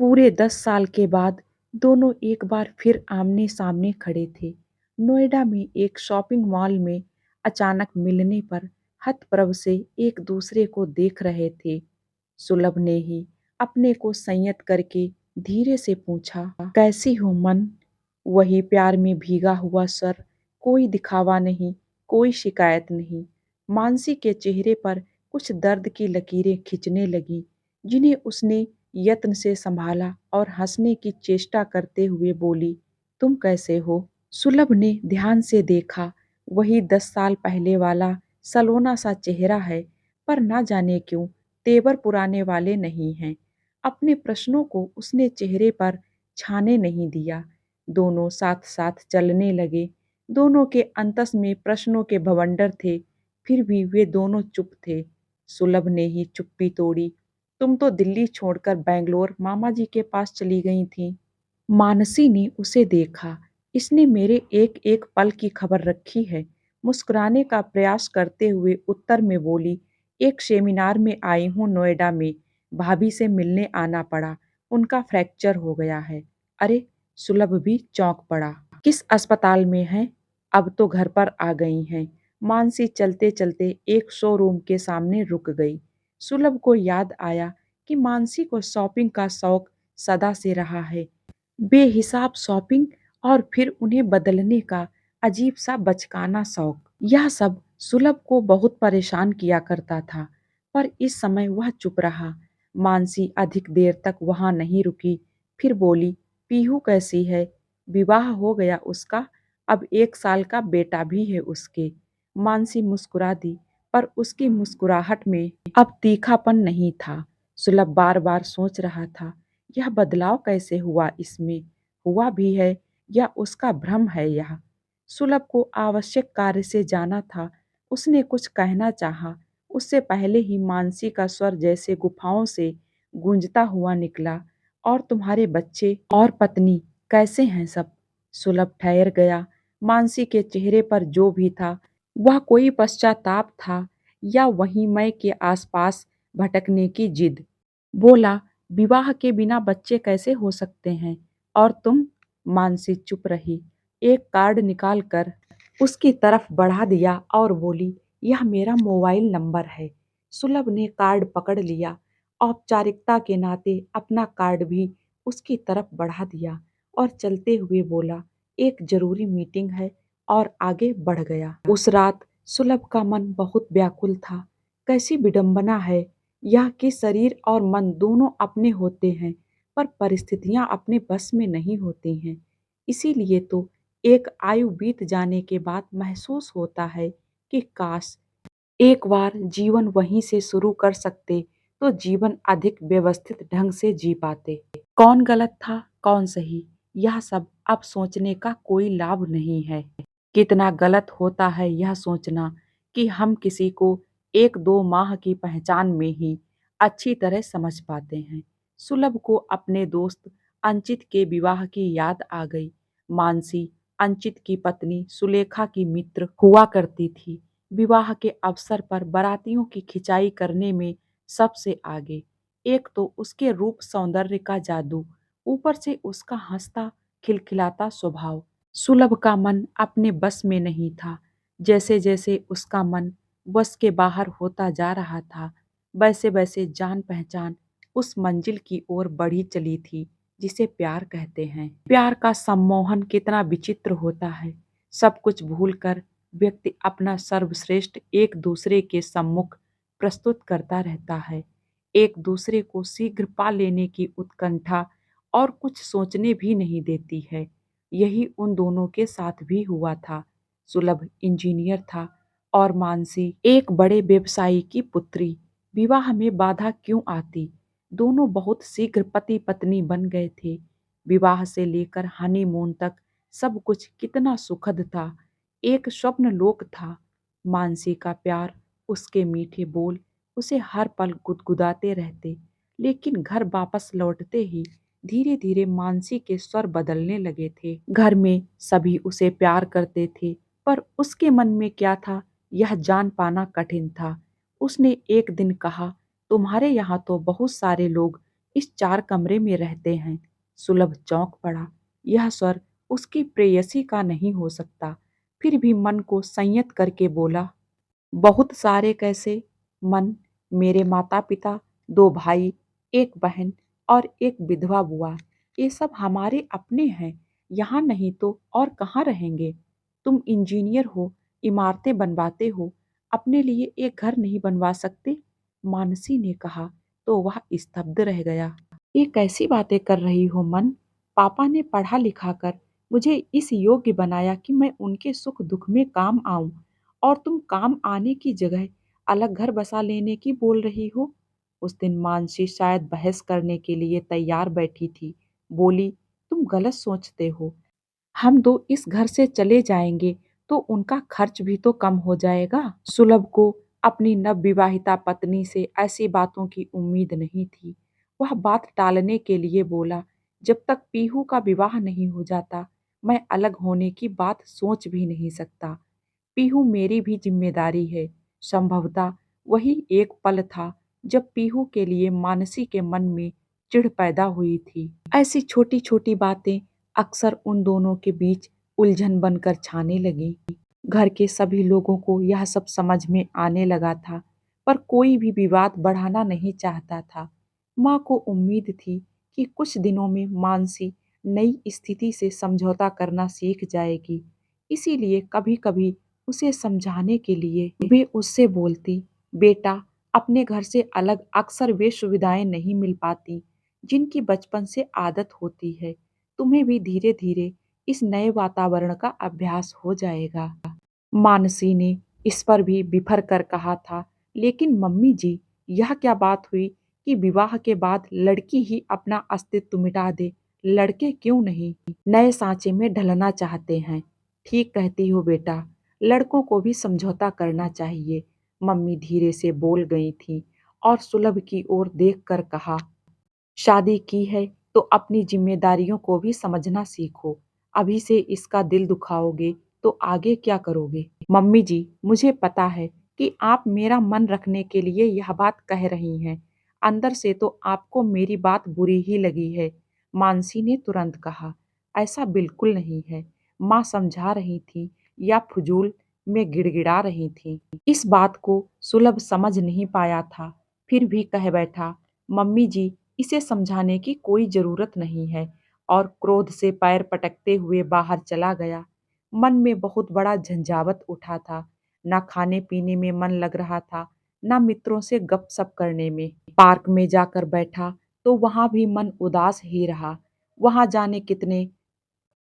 पूरे 10 साल के बाद दोनों एक बार फिर आमने-सामने खड़े थे। नोएडा में एक शॉपिंग मॉल में अचानक मिलने पर हतप्रभ से एक दूसरे को देख रहे थे। सुलभ ने ही अपने को संयत करके धीरे से पूछा, कैसी हो मन? वही प्यार में भीगा हुआ सर, कोई दिखावा नहीं, कोई शिकायत नहीं। मानसी के चेहरे पर कुछ दर्द की लकीरें खिंचने लगी, जिन्हें उसने यत्न से संभाला और हंसने की चेष्टा करते हुए बोली, तुम कैसे हो? सुलभ ने ध्यान से देखा, वही 10 साल पहले वाला सलोना सा चेहरा है, पर ना जाने क्यों तेवर पुराने वाले नहीं हैं। अपने प्रश्नों को उसने चेहरे पर छाने नहीं दिया। दोनों साथ साथ चलने लगे। दोनों के अंतस में प्रश्नों के भवंडर थे, फिर भी वे दोनों चुप थे। सुलभ ने ही चुप्पी तोड़ी, तुम तो दिल्ली छोड़कर बैंगलोर मामा जी के पास चली गई थी। मानसी ने उसे देखा, इसने मेरे एक एक पल की खबर रखी है। मुस्कुराने का प्रयास करते हुए उत्तर में बोली, एक सेमिनार में आई हूँ नोएडा में, भाभी से मिलने आना पड़ा, उनका फ्रैक्चर हो गया है। अरे, सुलभ भी चौंक पड़ा। किस अस्पताल में हैं? अब तो घर पर आ गई हैं। मानसी चलते चलते एक शोरूम के सामने रुक गई। सुलभ को याद आया कि मानसी को शॉपिंग का शौक सदा से रहा है। बेहिसाब शॉपिंग और फिर उन्हें बदलने का अजीब सा बचकाना शौक, यह सब सुलभ को बहुत परेशान किया करता था। पर इस समय वह चुप रहा। मानसी अधिक देर तक वहां नहीं रुकी, फिर बोली, पीहू कैसी है? विवाह हो गया उसका, अब 1 साल का बेटा भी है उसके। मानसी मुस्कुरा दी, पर उसकी मुस्कुराहट में अब तीखापन नहीं था। सुलभ बार बार सोच रहा था, यह बदलाव कैसे हुआ, इसमें हुआ भी है या उसका भ्रम है यह? सुलभ को आवश्यक कार्य से जाना था। उसने कुछ कहना चाहा, उससे पहले ही मानसी का स्वर जैसे गुफाओं से गूंजता हुआ निकला, और तुम्हारे बच्चे और पत्नी कैसे हैं सब? सुलभ ठहर गया। मानसी के चेहरे पर जो भी था, वह कोई पश्चाताप था या वही मैं के आसपास भटकने की जिद। बोला, विवाह के बिना बच्चे कैसे हो सकते हैं? और तुम? मानसी चुप रही। एक कार्ड निकाल कर उसकी तरफ बढ़ा दिया और बोली, यह मेरा मोबाइल नंबर है। सुलभ ने कार्ड पकड़ लिया, औपचारिकता के नाते अपना कार्ड भी उसकी तरफ बढ़ा दिया और चलते हुए बोला, एक जरूरी मीटिंग है, और आगे बढ़ गया। उस रात सुलभ का मन बहुत व्याकुल था। कैसी विडंबना है यह कि शरीर और मन दोनों अपने होते हैं, पर परिस्थितियां अपने बस में नहीं होती हैं। इसीलिए तो एक आयु बीत जाने के बाद महसूस होता है कि काश एक बार जीवन वहीं से शुरू कर सकते तो जीवन अधिक व्यवस्थित ढंग से जी पाते। कौन गलत था, कौन सही, यह सब अब सोचने का कोई लाभ नहीं है। कितना गलत होता है यह सोचना कि हम किसी को 1-2 माह की पहचान में ही अच्छी तरह समझ पाते हैं। सुलभ को अपने दोस्त अंचित के विवाह की याद आ गई। मानसी अंचित की पत्नी सुलेखा की मित्र हुआ करती थी। विवाह के अवसर पर बारातियों की खिंचाई करने में सबसे आगे। एक तो उसके रूप सौंदर्य का जादू, ऊपर से उसका हंसता खिलखिलाता स्वभाव। सुलभ का मन अपने बस में नहीं था। जैसे जैसे उसका मन बस के बाहर होता जा रहा था, वैसे वैसे जान पहचान उस मंजिल की ओर बढ़ी चली थी जिसे प्यार कहते हैं। प्यार का सम्मोहन कितना विचित्र होता है। सब कुछ भूलकर व्यक्ति अपना सर्वश्रेष्ठ एक दूसरे के सम्मुख प्रस्तुत करता रहता है। एक दूसरे को शीघ्र पा लेने की उत्कंठा और कुछ सोचने भी नहीं देती है। यही उन दोनों के साथ भी हुआ था। सुलभ इंजीनियर था और मानसी एक बड़े व्यवसायी की पुत्री। विवाह में बाधा क्यों आती? दोनों बहुत शीघ्र पति पत्नी बन गए थे। विवाह से लेकर हनीमून तक सब कुछ कितना सुखद था, एक स्वप्न लोक था। मानसी का प्यार, उसके मीठे बोल उसे हर पल गुदगुदाते रहते, लेकिन घर वापस लौटते ही धीरे धीरे मानसी के स्वर बदलने लगे थे। घर में सभी उसे प्यार करते थे, पर उसके मन में क्या था यह जान पाना कठिन था। उसने एक दिन कहा, तुम्हारे यहाँ तो बहुत सारे लोग इस 4 कमरे में रहते हैं। सुलभ चौंक पड़ा। यह स्वर उसकी प्रेयसी का नहीं हो सकता। फिर भी मन को संयत करके बोला, बहुत सारे कैसे? मन, मेरे माता-पिता, 2 भाई, 1 बहन और 1 विधवा बुआ, ये सब हमारे अपने हैं। यहाँ नहीं तो और कहाँ रहेंगे? तुम इंजीनियर हो, इमारतें बनवाते हो, अपने लिए एक घर नहीं बनवा सकते? मानसी ने कहा तो वह स्तब्ध रह गया। ये कैसी बातें कर रही हो मन? पापा ने पढ़ा लिखा कर मुझे इस योग्य बनाया कि मैं उनके सुख दुख में काम आऊं, और तुम काम आने की जगह अलग घर बसा लेने की बोल रही हो। उस दिन मानसी शायद बहस करने के लिए तैयार बैठी थी। बोली, तुम गलत सोचते हो। हम दो इस घर से चले जाएंगे तो उनका खर्च भी तो कम हो जाएगा। सुलभ को अपनी नवविवाहिता पत्नी से ऐसी बातों की उम्मीद नहीं थी। वह बात टालने के लिए बोला, जब तक पीहू का विवाह नहीं हो जाता, मैं अलग होने की बात सोच भी नहीं सकता। पीहू मेरी भी जिम्मेदारी है। संभवतः वही एक पल था जब पीहू के लिए मानसी के मन में चिढ़ पैदा हुई थी। ऐसी छोटी छोटी बातें अक्सर उन दोनों के बीच उलझन बनकर छाने लगी। घर के सभी लोगों को यह सब समझ में आने लगा था, पर कोई भी विवाद बढ़ाना नहीं चाहता था। माँ को उम्मीद थी कि कुछ दिनों में मानसी नई स्थिति से समझौता करना सीख जाएगी। इसीलिए कभी-कभी उसे समझाने के लिए वे उससे बोलती, बेटा, अपने घर से अलग अक्सर वे सुविधाएं नहीं मिल पाती जिनकी बचपन से आदत होती है। तुम्हें भी धीरे-धीरे इस नए वातावरण का अभ्यास हो जाएगा। मानसी ने इस पर भी बिफर कर कहा था, लेकिन मम्मी जी, यह क्या बात हुई कि विवाह के बाद लड़की ही अपना अस्तित्व मिटा दे? लड़के क्यों नहीं? नए सांचे में ढलना चाहते हैं। ठीक कहती हो बेटा, लड़कों को भी समझौता करना चाहिए। मम्मी धीरे से बोल गई थी और सुलभ की ओर देखकर कहा, शादी की है तो अपनी जिम्मेदारियों को भी समझना सीखो। अभी से इसका दिल दुखाओगे तो आगे क्या करोगे? मम्मी जी, मुझे पता है कि आप मेरा मन रखने के लिए यह बात कह रही हैं। अंदर से तो आपको मेरी बात बुरी ही लगी है। मानसी ने तुरंत कहा, ऐसा बिल्कुल नहीं है। माँ समझा रही थी या फजूल में गिड़गिड़ा रही थी। इस बात को सुलभ समझ नहीं पाया था, फिर भी कह बैठा, मम्मी जी, इसे समझाने की कोई जरूरत नहीं है, और क्रोध से पैर पटकते हुए बाहर चला गया। मन में बहुत बड़ा झंझावत उठा था। ना खाने पीने में मन लग रहा था, ना मित्रों से गपशप करने में। पार्क में जाकर बैठा तो वहां भी मन उदास ही रहा। वहां जाने कितने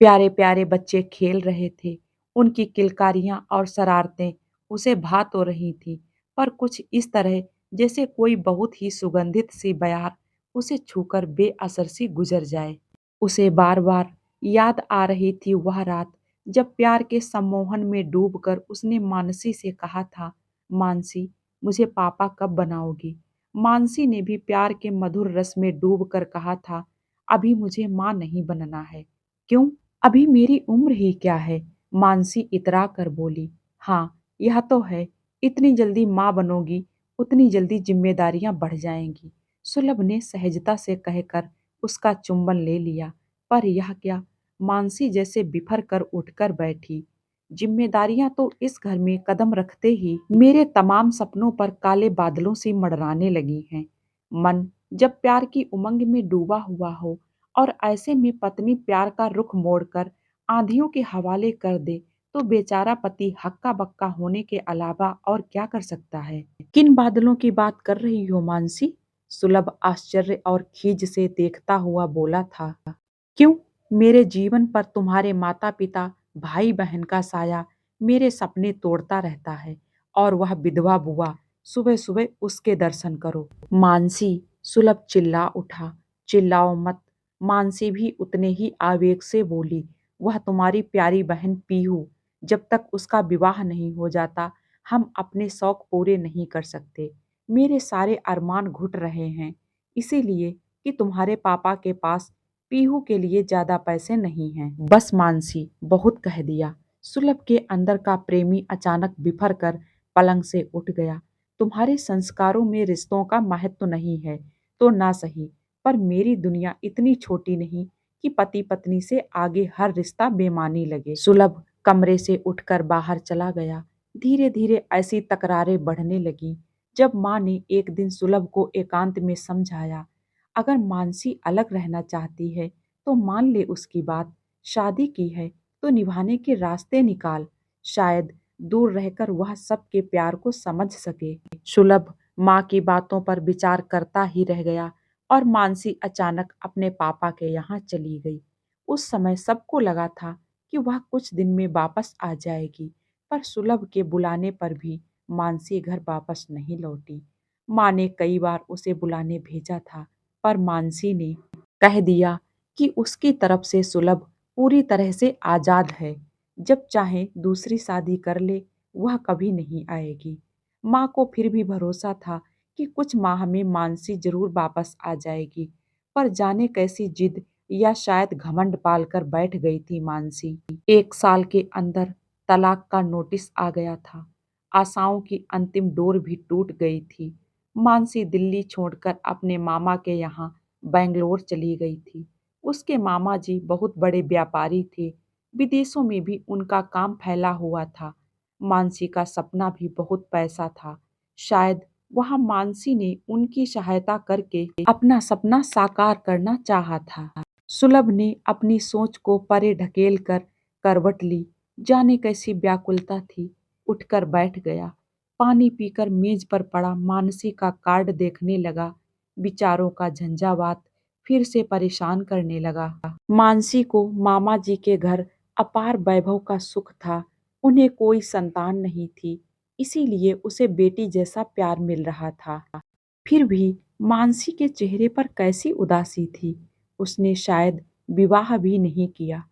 प्यारे प्यारे बच्चे खेल रहे थे। उनकी किलकारियां और शरारतें उसे भा तो रही थी, पर कुछ इस तरह जैसे कोई बहुत ही सुगंधित सी बयार उसे छूकर बेअसर सी गुजर जाए। उसे बार बार याद आ रही थी वह रात जब प्यार के सम्मोहन में डूबकर उसने मानसी से कहा था, मानसी, मुझे पापा कब बनाओगी? मानसी ने भी प्यार के मधुर रस में डूबकर कहा था, अभी मुझे माँ नहीं बनना है। क्यों? अभी मेरी उम्र ही क्या है? मानसी इतरा कर बोली, हाँ, यह तो है। इतनी जल्दी माँ बनोगी, उतनी जल्दी जिम्मेदारियां बढ़ जाएंगी। सुलभ ने सहजता से कहकर उसका चुंबन ले लिया, पर यह क्या? मानसी जैसे बिफर कर उठकर बैठी। जिम्मेदारियां तो इस घर में कदम रखते ही मेरे तमाम सपनों पर काले बादलों से मंडराने लगी हैं। मन जब प्यार की उमंग में डूबा हुआ हो और ऐसे में पत्नी प्यार का रुख मोड़कर आंधियों के हवाले कर दे, तो बेचारा पति हक्का बक्का होने के अलावा और क्या कर सकता है? किन बादलों की बात कर रही हो मानसी? सुलभ आश्चर्य और खीज से देखता हुआ बोला था। क्यों? मेरे जीवन पर तुम्हारे माता पिता, भाई बहन का साया मेरे सपने तोड़ता रहता है, और वह विधवा बुआ, सुबह सुबह उसके दर्शन करो। मानसी, सुलभ चिल्ला उठा। चिल्लाओ मत। मानसी भी उतने ही आवेग से बोली, वह तुम्हारी प्यारी बहन पीहू, जब तक उसका विवाह नहीं हो जाता हम अपने शौक पूरे नहीं कर सकते। मेरे सारे अरमान घुट रहे हैं, इसीलिए कि तुम्हारे पापा के पास पीहू के लिए ज्यादा पैसे नहीं हैं। बस मानसी, बहुत कह दिया। सुलभ के अंदर का प्रेमी अचानक बिफर कर पलंग से उठ गया। तुम्हारे संस्कारों में रिश्तों का महत्व नहीं है तो ना सही, पर मेरी दुनिया इतनी छोटी नहीं कि पति पत्नी से आगे हर रिश्ता बेमानी लगे। सुलभ कमरे से उठकर बाहर चला गया। धीरे धीरे ऐसी तकरारें बढ़ने लगी। जब माँ ने एक दिन सुलभ को एकांत में समझाया, अगर मानसी अलग रहना चाहती है तो मान ले उसकी बात, शादी की है तो निभाने के रास्ते निकाल, शायद दूर रहकर वह सबके प्यार को समझ सके। सुलभ माँ की बातों पर विचार करता ही रह गया और मानसी अचानक अपने पापा के यहाँ चली गई। उस समय सबको लगा था कि वह कुछ दिन में वापस आ जाएगी, पर सुलभ के बुलाने पर भी मानसी घर वापस नहीं लौटी। माँ ने कई बार उसे बुलाने भेजा था, पर मानसी ने कह दिया कि उसकी तरफ से सुलभ पूरी तरह से आज़ाद है, जब चाहे दूसरी शादी कर ले, वह कभी नहीं आएगी। माँ को फिर भी भरोसा था कि कुछ माह में मानसी जरूर वापस आ जाएगी, पर जाने कैसी जिद या शायद घमंड पालकर बैठ गई थी मानसी। 1 साल के अंदर तलाक का नोटिस आ गया था। आशाओं की अंतिम डोर भी टूट गई थी। मानसी दिल्ली छोड़कर अपने मामा के यहाँ बेंगलोर चली गई थी। उसके मामा जी बहुत बड़े व्यापारी थे। विदेशों में भी उनका काम फैला हुआ था। मानसी का सपना भी बहुत पैसा था। शायद वह मानसी ने उनकी सहायता करके अपना सपना साकार करना चाहा था। सुलभ ने अपनी सोच को परे ढकेल कर करवट ली। जाने कैसी व्याकुलता थी। उठकर बैठ गया। पानी पीकर मेज पर पड़ा मानसी का कार्ड देखने लगा। विचारों का झंझावात फिर से परेशान करने लगा। मानसी को मामा जी के घर अपार वैभव का सुख था। उन्हें कोई संतान नहीं थी, इसीलिए उसे बेटी जैसा प्यार मिल रहा था। फिर भी मानसी के चेहरे पर कैसी उदासी थी। उसने शायद विवाह भी नहीं किया।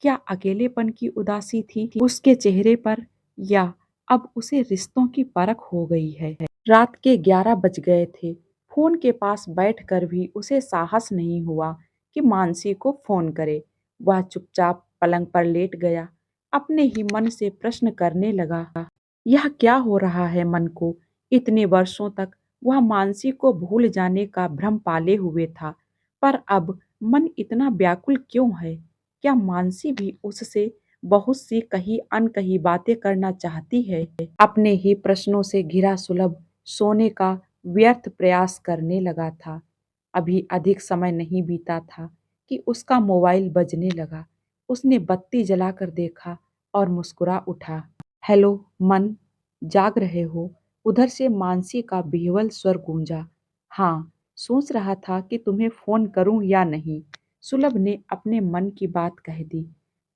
क्या अकेलेपन की उदासी थी उसके चेहरे पर, या अब उसे रिश्तों की परख हो गई है। रात के 11 बज गए थे। फोन के पास बैठकर भी उसे साहस नहीं हुआ कि मानसी को फोन करे। वह चुपचाप पलंग पर लेट गया। अपने ही मन से प्रश्न करने लगा, यह क्या हो रहा है मन को। इतने वर्षों तक वह मानसी को भूल जाने का भ्रम पाले हुए था, पर अब मन इतना व्याकुल क्यों है। क्या मानसी भी उससे बहुत सी कही अनकही बातें करना चाहती है। अपने ही प्रश्नों से घिरा सुलभ सोने का व्यर्थ प्रयास करने लगा था। अभी अधिक समय नहीं बीता था कि उसका मोबाइल बजने लगा। उसने बत्ती जलाकर देखा और मुस्कुरा उठा। हेलो मन, जाग रहे हो? उधर से मानसी का बिहवल स्वर गूंजा। हाँ, सोच रहा था कि तुम्हें फोन करूं या नहीं। सुलभ ने अपने मन की बात कह दी।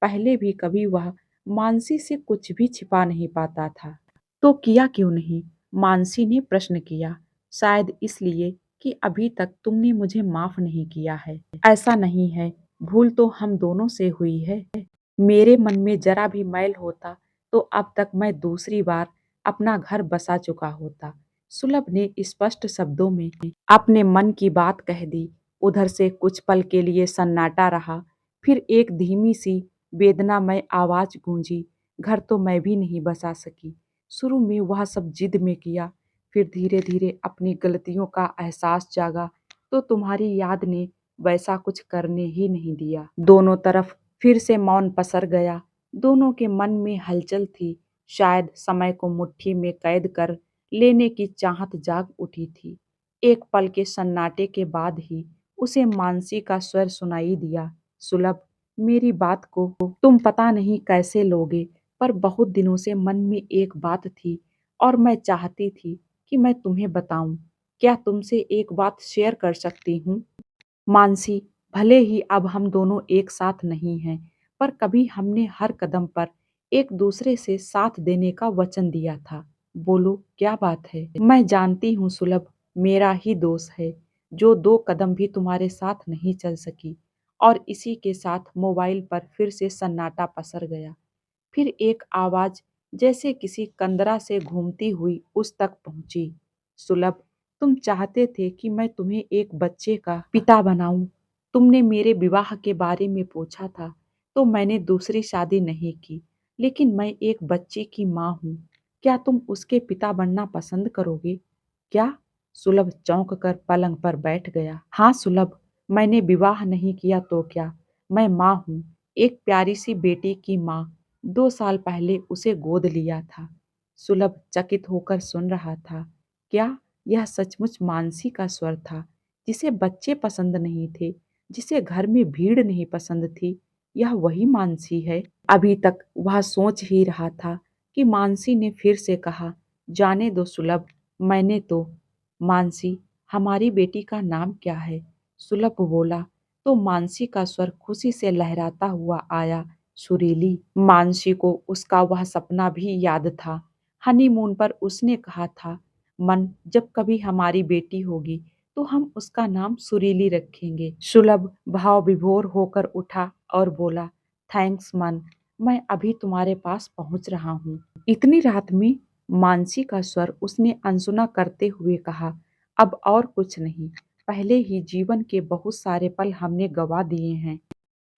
पहले भी कभी वह मानसी से कुछ भी छिपा नहीं पाता था। तो किया क्यों नहीं? मानसी ने प्रश्न किया। शायद इसलिए कि अभी तक तुमने मुझे माफ नहीं किया है। ऐसा नहीं है, भूल तो हम दोनों से हुई है। मेरे मन में जरा भी मैल होता तो अब तक मैं दूसरी बार अपना घर बसा चुका होता। सुलभ ने स्पष्ट शब्दों में अपने मन की बात कह दी। उधर से कुछ पल के लिए सन्नाटा रहा। फिर एक धीमी सी वेदनामय आवाज गूंजी। घर तो मैं भी नहीं बसा सकी। शुरू में वह सब जिद में किया, फिर धीरे धीरे अपनी गलतियों का एहसास जागा तो तुम्हारी याद ने वैसा कुछ करने ही नहीं दिया। दोनों तरफ फिर से मौन पसर गया। दोनों के मन में हलचल थी। शायद समय को मुट्ठी में कैद कर लेने की चाहत जाग उठी थी। एक पल के सन्नाटे के बाद ही उसे मानसी का स्वर सुनाई दिया। सुलभ, मेरी बात को तुम पता नहीं कैसे लोगे, पर बहुत दिनों से मन में एक बात थी और मैं चाहती थी कि मैं तुम्हें बताऊं। क्या तुमसे एक बात शेयर कर सकती हूँ? मानसी, भले ही अब हम दोनों एक साथ नहीं हैं, पर कभी हमने हर कदम पर एक दूसरे से साथ देने का वचन दिया था। बोलो, क्या बात है? मैं जानती हूँ सुलभ, मेरा ही दोष है जो 2 कदम भी तुम्हारे साथ नहीं चल सकी। और इसी के साथ मोबाइल पर फिर से सन्नाटा पसर गया। फिर एक आवाज जैसे किसी कंदरा से घूमती हुई उस तक पहुंची। सुलभ, तुम चाहते थे कि मैं तुम्हें एक बच्चे का पिता बनाऊं। तुमने मेरे विवाह के बारे में पूछा था तो मैंने दूसरी शादी नहीं की, लेकिन मैं एक बच्चे की माँ हूँ। क्या तुम उसके पिता बनना पसंद करोगे? क्या? सुलभ चौंक कर पलंग पर बैठ गया। हाँ सुलभ, मैंने विवाह नहीं किया तो क्या, मैं माँ हूँ, एक प्यारी सी बेटी की माँ। 2 साल पहले उसे गोद लिया था। सुलभ चकित होकर सुन रहा था। क्या यह सचमुच मानसी का स्वर था, जिसे बच्चे पसंद नहीं थे, जिसे घर में भीड़ नहीं पसंद थी? यह वही मानसी है? अभी तक वह सोच ही रहा था कि मानसी ने फिर से कहा, जाने दो सुलभ, मैंने तो। मानसी, हमारी बेटी का नाम क्या है? सुलभ बोला तो मानसी का स्वर खुशी से लहराता हुआ आया, सुरीली। मानसी को उसका वह सपना भी याद था। हनीमून पर उसने कहा था, मन, जब कभी हमारी बेटी होगी तो हम उसका नाम सुरीली रखेंगे। सुलभ भाव विभोर होकर उठा और बोला, थैंक्स मन, मैं अभी तुम्हारे पास पहुंच रहा हूँ। इतनी रात में? मानसी का स्वर उसने अनसुना करते हुए कहा, अब और कुछ नहीं। पहले ही जीवन के बहुत सारे पल हमने गवा दिए हैं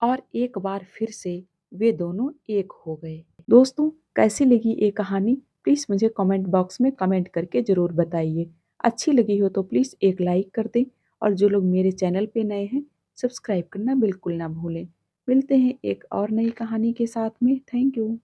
और एक बार फिर से वे दोनों एक हो गए। दोस्तों, कैसी लगी ये कहानी? प्लीज़ मुझे कमेंट बॉक्स में कमेंट करके ज़रूर बताइए। अच्छी लगी हो तो प्लीज़ एक लाइक कर दें और जो लोग मेरे चैनल पे नए हैं, सब्सक्राइब करना बिल्कुल ना भूलें। मिलते हैं एक और नई कहानी के साथ में। Thank you.